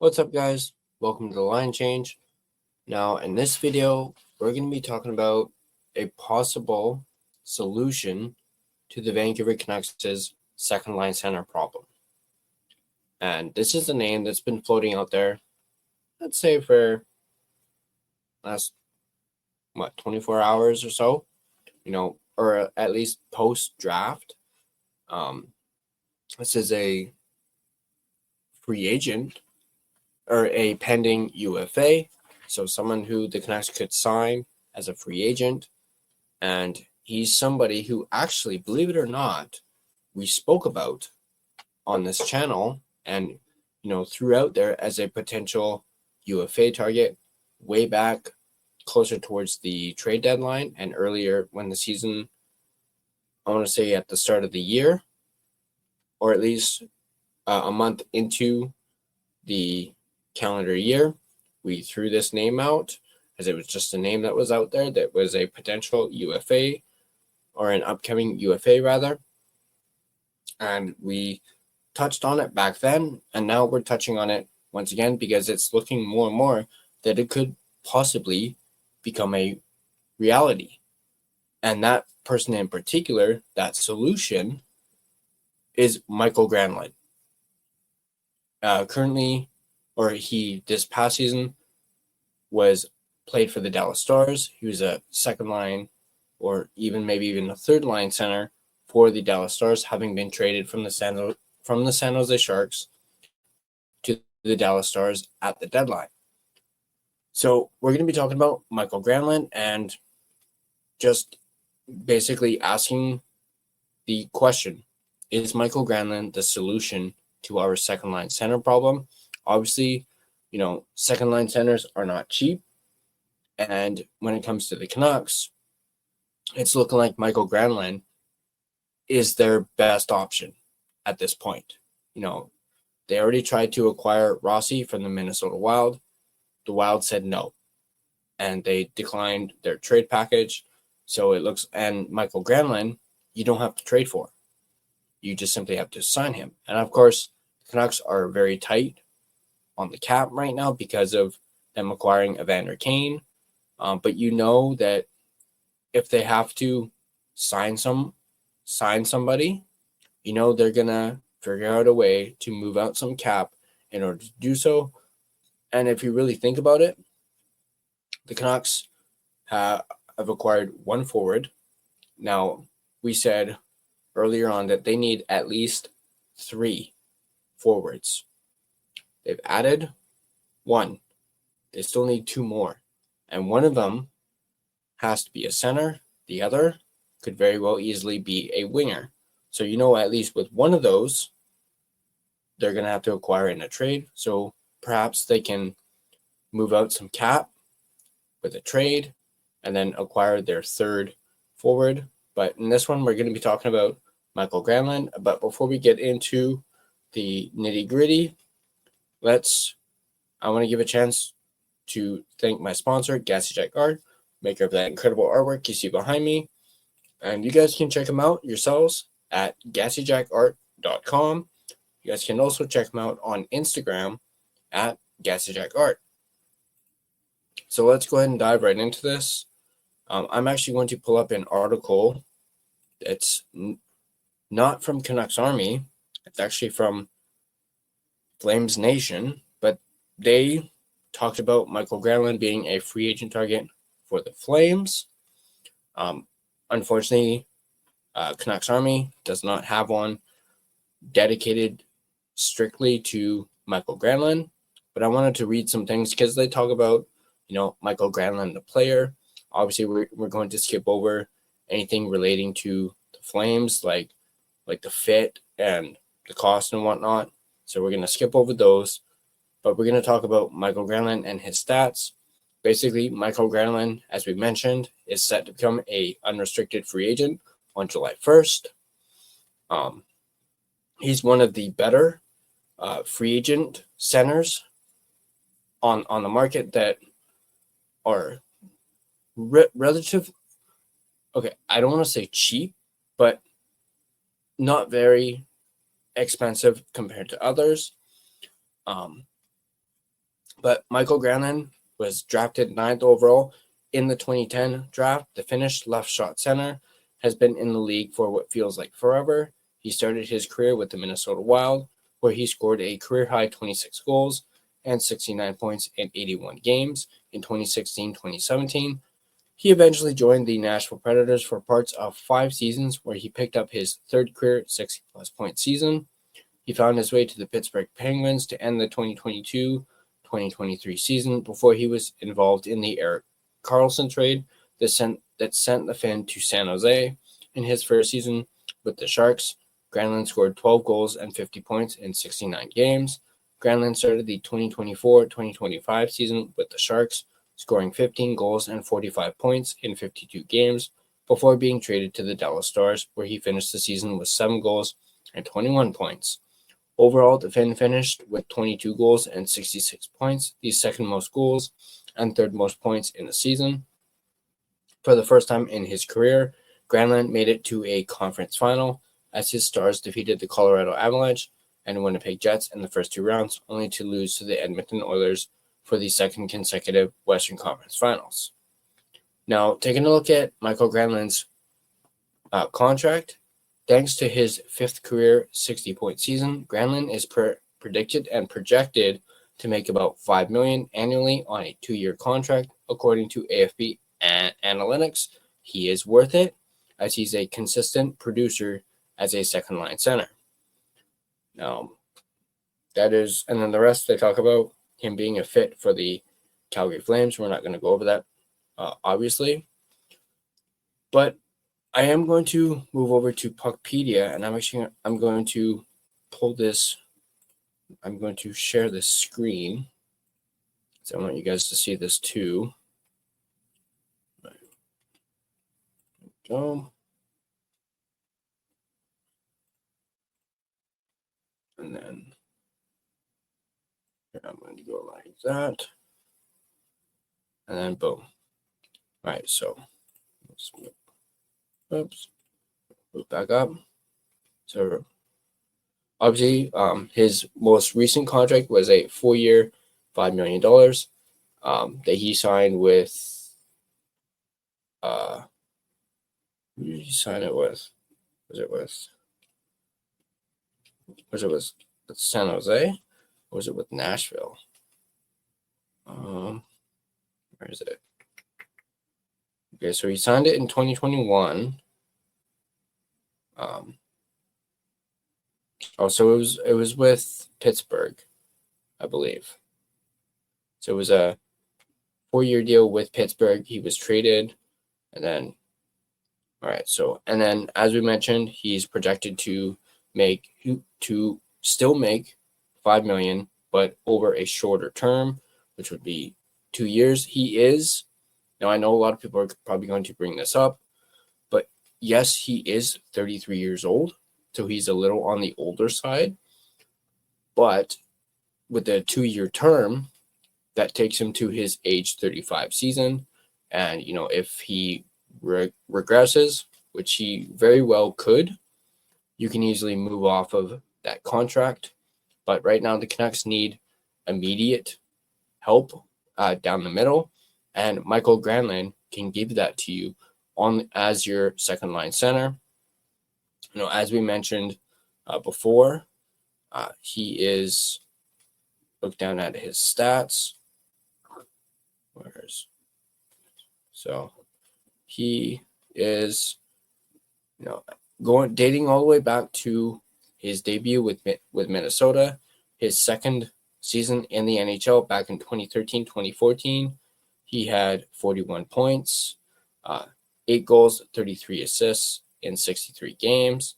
What's up, guys? Welcome to the Line Change. Now, in this video, we're going to be talking about a possible solution to the Vancouver Canucks' second line center problem. And this is a name that's been floating out there, let's say for last 24 hours or so, or at least post-draft. This is a free agent or a pending UFA, so someone who the Canucks could sign as a free agent. And he's somebody who actually, believe it or not, we spoke about on this channel and, threw out there as a potential UFA target way back closer towards the trade deadline and earlier when the season, I want to say at the start of the year, or at least a month into the calendar year, we threw this name out as it was just a name that was out there that was a potential UFA or an upcoming UFA rather. And we touched on it back then, and now we're touching on it once again because it's looking more and more that it could possibly become a reality. And that person in particular, that solution, is Mikael Granlund. He this past season was played for the Dallas Stars. He was a second line or maybe even a third line center for the Dallas Stars, having been traded from the San Jose Sharks to the Dallas Stars at the deadline. So we're going to be talking about Mikael Granlund and just basically asking the question, is Mikael Granlund the solution to our second line center problem? Obviously, second line centers are not cheap. And when it comes to the Canucks, it's looking like Mikael Granlund is their best option at this point. They already tried to acquire Rossi from the Minnesota Wild. The Wild said no, and they declined their trade package. So and Mikael Granlund, you don't have to trade for. You just simply have to sign him. And of course, the Canucks are very tight on the cap right now because of them acquiring Evander Kane. But that if they have to sign somebody, they're going to figure out a way to move out some cap in order to do so. And if you really think about it, the Canucks have acquired one forward. Now, we said earlier on that they need at least 3 forwards. They've added 1. They still need 2 more. And one of them has to be a center. The other could very well easily be a winger. So, at least with one of those, they're going to have to acquire in a trade. So perhaps they can move out some cap with a trade and then acquire their third forward. But in this one, we're going to be talking about Mikael Granlund. But before we get into the nitty-gritty, I want to give a chance to thank my sponsor, Gassy Jack Art, maker of that incredible artwork you see behind me. And you guys can check them out yourselves at GassyJackArt.com. You guys can also check them out on Instagram at Gassy Jack Art. So let's go ahead and dive right into this. I'm actually going to pull up an article that's not from Canucks Army. It's actually from Flames Nation, but they talked about Mikael Granlund being a free agent target for the Flames. Unfortunately, Canucks Army does not have one dedicated strictly to Mikael Granlund, but I wanted to read some things because they talk about, Mikael Granlund, the player. Obviously, we're going to skip over anything relating to the Flames, like the fit and the cost and whatnot. So we're going to skip over those, but we're going to talk about Mikael Granlund and his stats. Basically, Mikael Granlund, as we mentioned, is set to become a unrestricted free agent on July 1st. He's one of the better free agent centers on the market that are relative. Okay, I don't want to say cheap, but not very expensive compared to others. But Mikael Granlund was drafted 9th overall in the 2010 draft. The Finnish left shot center has been in the league for what feels like forever. He started his career with the Minnesota Wild, where he scored a career-high 26 goals and 69 points in 81 games in 2016-2017. He eventually joined the Nashville Predators for parts of 5 seasons, where he picked up his third career 60-plus point season. He found his way to the Pittsburgh Penguins to end the 2022-2023 season before he was involved in the Erik Karlsson trade that sent the Finn to San Jose. In his first season with the Sharks, Granlund scored 12 goals and 50 points in 69 games. Granlund started the 2024-2025 season with the Sharks, scoring 15 goals and 45 points in 52 games before being traded to the Dallas Stars, where he finished the season with 7 goals and 21 points. Overall, the Finn finished with 22 goals and 66 points, the second most goals and third most points in the season. For the first time in his career, Granlund made it to a conference final as his Stars defeated the Colorado Avalanche and Winnipeg Jets in the first 2 rounds, only to lose to the Edmonton Oilers for the second consecutive Western Conference Finals. Now, taking a look at Mikael Granlund's contract, thanks to his 5th career 60-point season, Granlund is predicted and projected to make about $5 million annually on a 2-year contract, according to AFB Analytics. He is worth it, as he's a consistent producer as a second-line center. Now, that is, and then the rest they talk about him being a fit for the Calgary Flames. We're not going to go over that, obviously. But I am going to move over to Puckpedia, and I'm going to pull this. I'm going to share this screen. So I want you guys to see this too. There we go. And then here, I'm going to go like that. And then boom. All right, so let's move back up. So obviously, his most recent contract was a 4-year, $5 million that he signed with. Who did he sign it with? Was it with San Jose? Or was it with Nashville? Where is it? Okay, so he signed it in 2021. So it was with Pittsburgh, I believe. So it was a 4-year deal with Pittsburgh. He was traded, and then, all right. So, and then as we mentioned, he's projected to still make $5 million, but over a shorter term, which would be 2 years. Now I know a lot of people are probably going to bring this up, but yes, he is 33 years old, so he's a little on the older side. But with a 2-year term, that takes him to his age 35 season. And, if he regresses, which he very well could, you can easily move off of that contract. But right now, the Canucks need immediate help down the middle, and Mikael Granlund can give that to you as your second line center. As we mentioned before, he is, look down at his stats. So he is, dating all the way back to his debut with Minnesota, his second season in the NHL back in 2013-2014. He had 41 points, 8 goals, 33 assists in 63 games.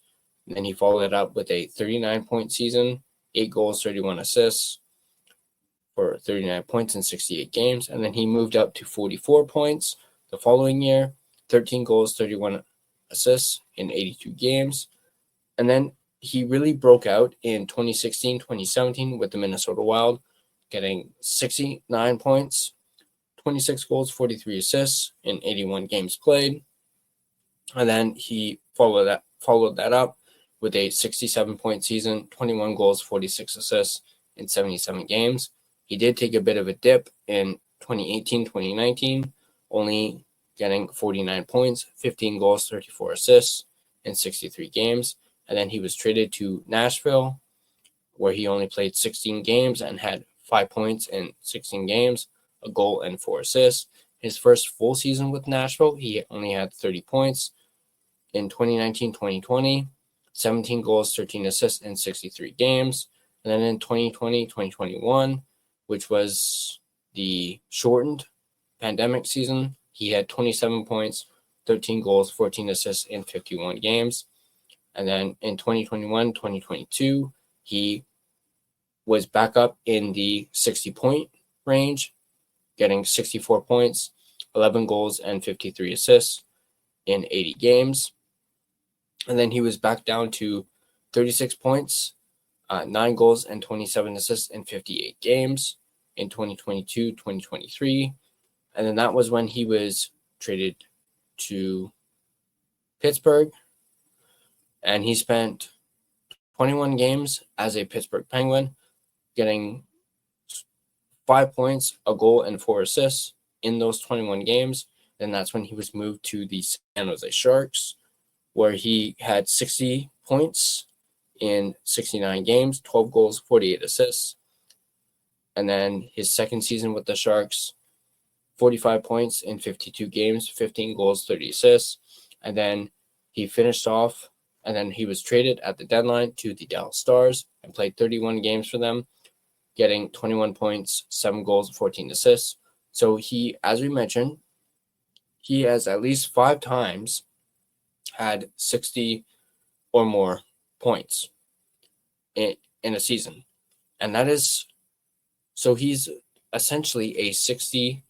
And then he followed it up with a 39-point season, 8 goals, 31 assists for 39 points in 68 games. And then he moved up to 44 points the following year, 13 goals, 31 assists in 82 games. And then he really broke out in 2016-2017 with the Minnesota Wild, getting 69 points, 26 goals, 43 assists in 81 games played. And then he followed that up with a 67-point season, 21 goals, 46 assists in 77 games. He did take a bit of a dip in 2018, 2019, only getting 49 points, 15 goals, 34 assists in 63 games. And then he was traded to Nashville, where he only played 16 games and had 5 points in 16 games, a goal and 4 assists. His first full season with Nashville, he only had 30 points. In 2019-2020, 17 goals, 13 assists in 63 games. And then in 2020-2021, which was the shortened pandemic season, he had 27 points, 13 goals, 14 assists in 51 games. And then in 2021-2022, he was back up in the 60-point range, getting 64 points, 11 goals, and 53 assists in 80 games. And then he was back down to 36 points, 9 goals, and 27 assists in 58 games in 2022-2023. And then that was when he was traded to Pittsburgh. And he spent 21 games as a Pittsburgh Penguin, getting 5 points, a goal, and 4 assists in those 21 games. And that's when he was moved to the San Jose Sharks, where he had 60 points in 69 games, 12 goals, 48 assists. And then his second season with the Sharks, 45 points in 52 games, 15 goals, 30 assists. And then he finished off, and then he was traded at the deadline to the Dallas Stars and played 31 games for them, getting 21 points, 7 goals, 14 assists. So he, as we mentioned, he has at least 5 times had 60 or more points in a season. And that is, so he's essentially a 60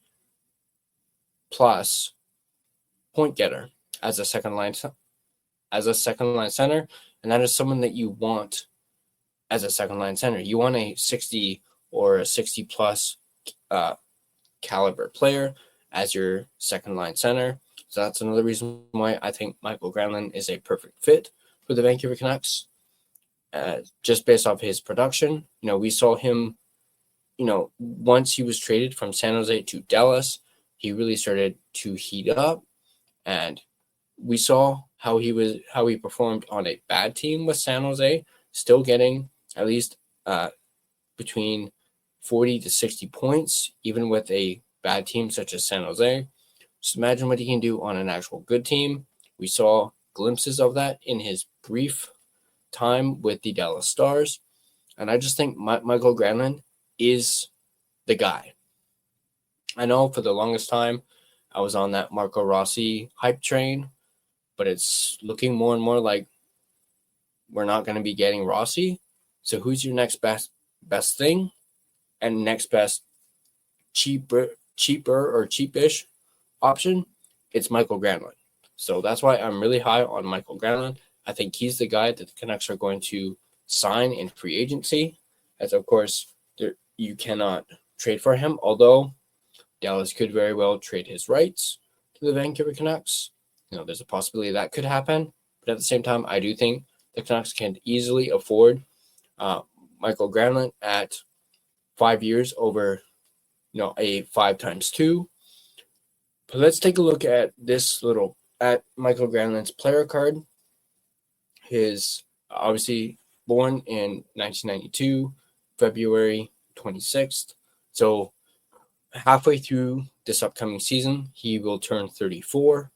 plus point getter as a second line center. And that is someone that you want as a second line center. You want a 60 or a 60 plus caliber player as your second line center. So that's another reason why I think Mikael Granlund is a perfect fit for the Vancouver Canucks. Just based off his production, we saw him, once he was traded from San Jose to Dallas, he really started to heat up, and we saw how he performed on a bad team with San Jose, still getting at least between 40 to 60 points, even with a bad team such as San Jose. Just imagine what he can do on an actual good team. We saw glimpses of that in his brief time with the Dallas Stars. And I just think Mikael Granlund is the guy. I know for the longest time I was on that Marco Rossi hype train, but it's looking more and more like we're not going to be getting Rossi. So who's your next best thing and next best cheaper or cheapish option? It's Mikael Granlund. So that's why I'm really high on Mikael Granlund. I think he's the guy that the Canucks are going to sign in free agency, as of course you cannot trade for him, although Dallas could very well trade his rights to the Vancouver Canucks. There's a possibility that could happen, but at the same time, I do think the Canucks can easily afford Mikael Granlund at 5 years over, a 5 times 2. But let's take a look at at Mikael Granlund's player card. His obviously born in 1992, February 26th. So halfway through this upcoming season, he will turn 34.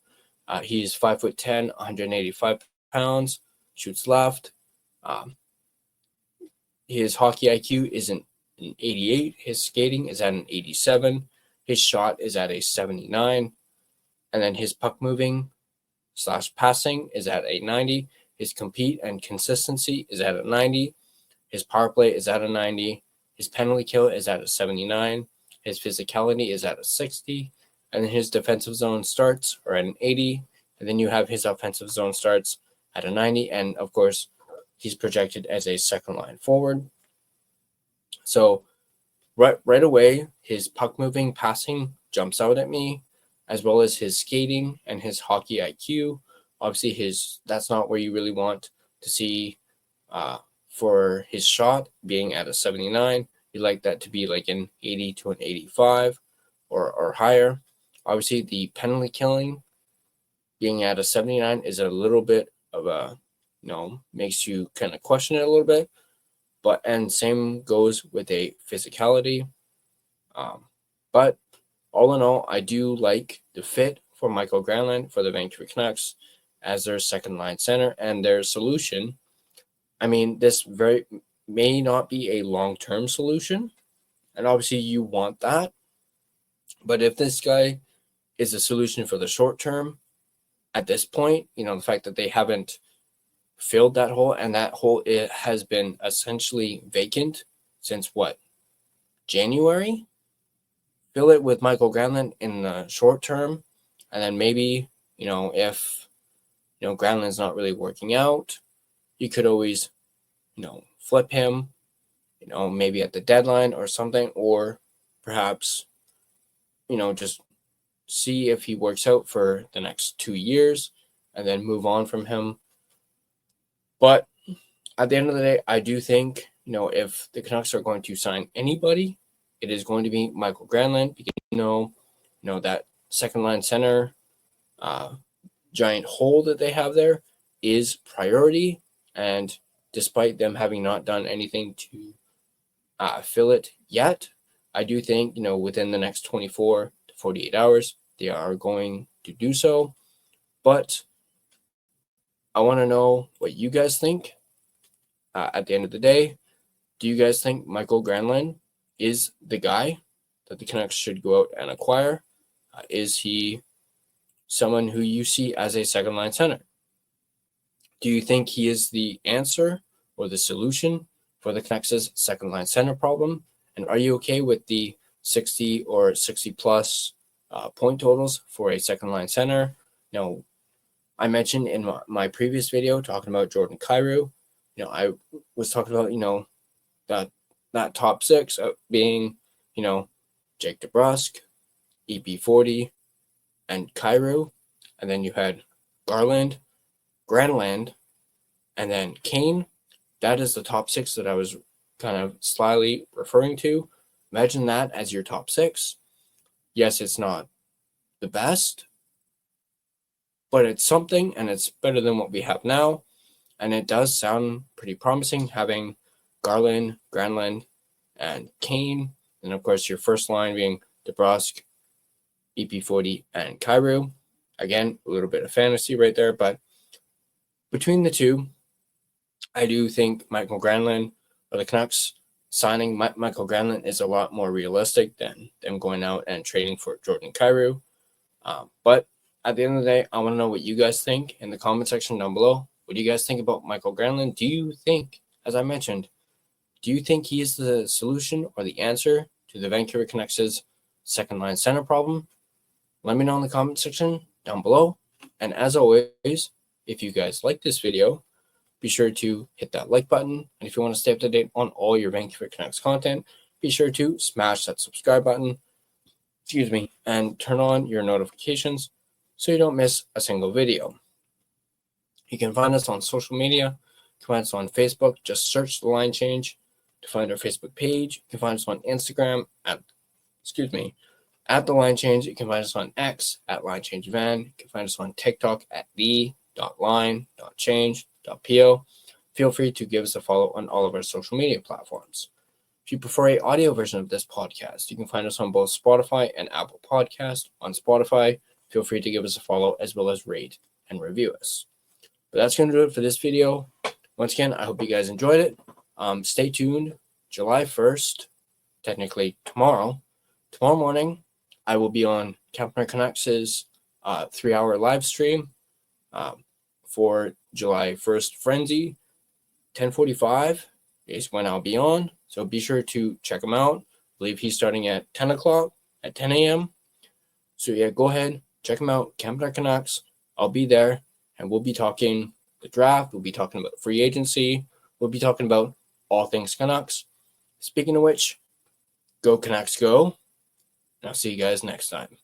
He's 5'10", 185 pounds, shoots left. His hockey IQ is an 88. His skating is at an 87. His shot is at a 79. And then his puck moving / passing is at a 90. His compete and consistency is at a 90. His power play is at a 90. His penalty kill is at a 79. His physicality is at a 60. And then his defensive zone starts are at an 80. And then you have his offensive zone starts at a 90. And of course, he's projected as a second line forward. So right away, his puck moving, passing jumps out at me, as well as his skating and his hockey IQ. Obviously, that's not where you really want to see for his shot being at a 79. We like that to be like an 80 to an 85 or higher. Obviously, the penalty killing being at a 79 is a little bit of a, makes you kind of question it a little bit. And same goes with a physicality. But all in all, I do like the fit for Mikael Granlund for the Vancouver Canucks as their second line center and their solution. I mean, this may not be a long-term solution, and obviously you want that. But if this guy is a solution for the short term, at this point, the fact that they haven't filled that hole, and that hole it has been essentially vacant since January? Fill it with Mikael Granlund in the short term, and then maybe, if, Granlund's not really working out, you could always, flip him, maybe at the deadline or something, or perhaps, just see if he works out for the next 2 years and then move on from him. But at the end of the day, I do think, if the Canucks are going to sign anybody, it is going to be Mikael Granlund because, that second line center giant hole that they have there is priority. And despite them having not done anything to fill it yet, I do think, within the next 24 to 48 hours, they are going to do so. But I want to know what you guys think. At the end of the day, do you guys think Mikael Granlund is the guy that the Canucks should go out and acquire? Is he someone who you see as a second line center? Do you think he is the answer or the solution for the Canucks' second line center problem? And are you okay with the 60 or 60 plus point totals for a second line center? I mentioned in my previous video talking about Jordan Kyrou, I was talking about, that top six being, Jake DeBrusk, EP40, and Kyrou. And then you had Garland, Granlund, and then Kane. That is the top six that I was kind of slyly referring to. Imagine that as your top six. Yes, it's not the best, but it's something, and it's better than what we have now. And it does sound pretty promising having Garland, Granlund, and Kane. And of course, your first line being DeBrusk, EP40, and Kyrou. Again, a little bit of fantasy right there, but between the two, I do think Mikael Granlund or the Canucks signing Mikael Granlund is a lot more realistic than them going out and trading for Jordan Kyrou. But at the end of the day, I want to know what you guys think in the comment section down below. What do you guys think about Mikael Granlund? Do you think, as I mentioned, do you think he is the solution or the answer to the Vancouver Canucks' second line center problem? Let me know in the comment section down below. And as always, if you guys like this video, be sure to hit that like button. And if you want to stay up to date on all your Vancouver Canucks content, be sure to smash that subscribe button, and turn on your notifications so you don't miss a single video. You can find us on social media. You can find us on Facebook. Just search The Line Change to find our Facebook page. You can find us on Instagram at The Line Change. You can find us on X at Line Change Van. You can find us on TikTok at the.line.change.po. Feel free to give us a follow on all of our social media platforms. If you prefer an audio version of this podcast, you can find us on both Spotify and Apple Podcasts. On Spotify, feel free to give us a follow as well as rate and review us. But that's going to do it for this video. Once again, I hope you guys enjoyed it. Stay tuned. July 1st, technically tomorrow morning, I will be on Calgary Canucks' 3-hour live stream for July 1st Frenzy. 10:45 is when I'll be on. So be sure to check him out. I believe he's starting at 10 o'clock, at 10 a.m. So yeah, go ahead, check him out. Calgary Canucks. I'll be there, and we'll be talking the draft. We'll be talking about free agency. We'll be talking about all things Canucks. Speaking of which, go Canucks go. And I'll see you guys next time.